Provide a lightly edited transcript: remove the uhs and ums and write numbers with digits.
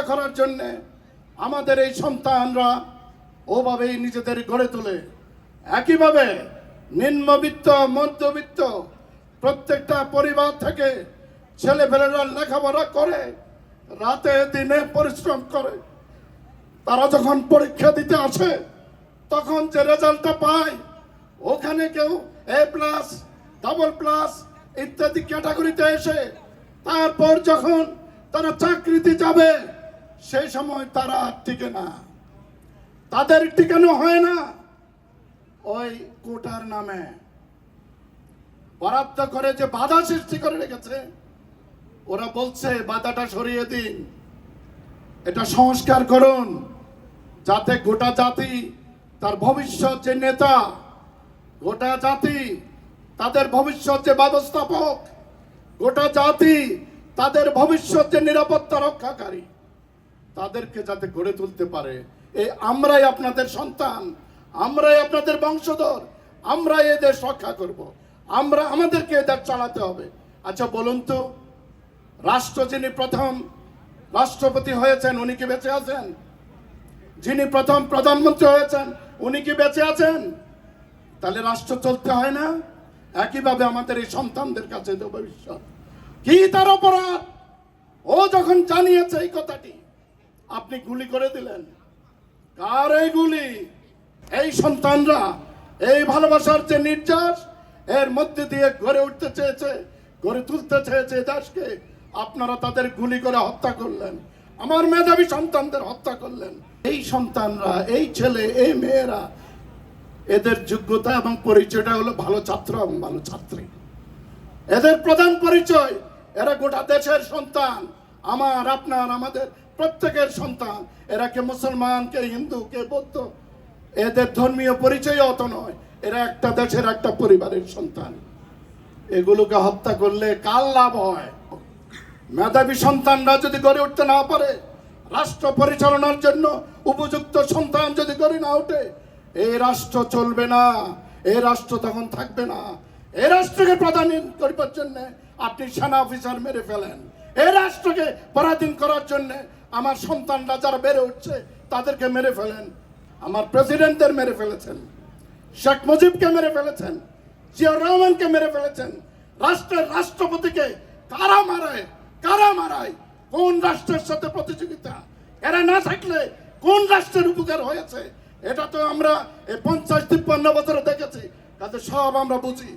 করার জন্য আমাদের এই সন্তানরা ওভাবেই নিজেদের গড়ে তোলে। একইভাবে নিম্নবিত্ত মধ্যবিত্ত প্রত্যেকটা পরিবার থেকে ছেলেপেলেরা লেখাপড়া করে, রাতে দিনে পরিশ্রম করে। তারা যখন পরীক্ষা দিতে আসে তখন যে রেজাল্টটা পায়, ওখানে কেউ A+, AA+ ইত্যাদি ক্যাটাগরিতে এসে তারপর যখন তারা চাকরিতে যাবে সেই সময় তারা আর টিকে না। তাদের টিকানো হয় না ওই কোটার নামে বরাদ্দ করে যে বাধা সৃষ্টি করে রেখেছে। ওরা বলছে বাধাটা সরিয়ে দিন, এটা সংস্কার করুন, যাতে গোটা জাতি তার ভবিষ্যৎ যে নেতা, গোটা জাতি তাদের ভবিষ্যৎ যে ব্যবস্থাপক, গোটা জাতি তাদের ভবিষ্যৎ যে নিরাপত্তা রক্ষাকারী, তাদেরকে যাতে গড়ে তুলতে পারে। এই আমরাই আপনাদের সন্তান, আমরাই আপনাদের বংশধর, আমরাই এই দেশ রক্ষা করব, আমাদেরকে এই দেশ চালাতে হবে। আচ্ছা বলুন তো, রাষ্ট্র যিনি প্রথম রাষ্ট্রপতি হয়েছেন উনি কি বেঁচে আছেন? যিনি প্রথম প্রধানমন্ত্রী হয়েছেন উনি কি বেঁচে আছেন? তাহলে রাষ্ট্র চলতে হয় না? একইভাবে আমাদের এই সন্তানদের কাছে ভবিষ্যৎ কি তার অপরাধ? ও যখন জানিয়েছে এই কথাটি, আপনি গুলি করে দিলেন। কার এই গুলি? এই সন্তানরা এই ভালোবাসার যে নির্যাস এর মধ্যে দিয়ে গড়ে উঠতে চেয়েছে, গড়ে তুলতে চেয়েছে দেশকে, আপনারা তাদের গুলি করে হত্যা করলেন, আমার মেধাবী সন্তানদের হত্যা করলেন। এই সন্তানরা, এই ছেলে, এই মেয়েরা, এদের যোগ্যতা এবং পরিচয়টা হলো ভালো ছাত্র এবং ভালো ছাত্রী। এদের প্রধান পরিচয় এরা গোটা দেশের সন্তান, আমার, আপনার, আমাদের প্রত্যেকের সন্তান। এরা কে মুসলমান, কে হিন্দু, কে বৌদ্ধ, এদের ধর্মীয় পরিচয় অত নয়। এরা একটা দেশের, একটা পরিবারের সন্তান। এগুলোকে হত্যা করলে কার লাভ হয়? মেধাবী সন্তানরা যদি গড়ে উঠতে না পারে, রাষ্ট্র পরিচালনার জন্য উপযুক্ত সন্তান যদি গড়ে না ওঠে, এই রাষ্ট্র চলবে না, এই রাষ্ট্র তখন থাকবে না। এই রাষ্ট্রকে পরাধীন করবার জন্য আপনি সেনা অফিসার মেরে ফেলেন, এই রাষ্ট্রকে পরাধীন করার জন্য আমার সন্তানরা যারা বেড়ে উঠছে তাদেরকে মেরে ফেলেন। আমার প্রেসিডেন্টদের মেরে ফেলেছেন, শেখ মুজিবকে মেরে ফেলেছেন, জিয়াউর রহমানকে মেরে ফেলেছেন। রাষ্ট্রের রাষ্ট্রপতিকে কারা মারায়, কারা মারায়? কোন রাষ্ট্রের সাথে প্রতিযোগিতা? এরা না থাকলে কোন রাষ্ট্রের উপকার হয়েছে? এটা তো আমরা এই 50-53 বছরে দেখেছি, তাতে সব আমরা বুঝি।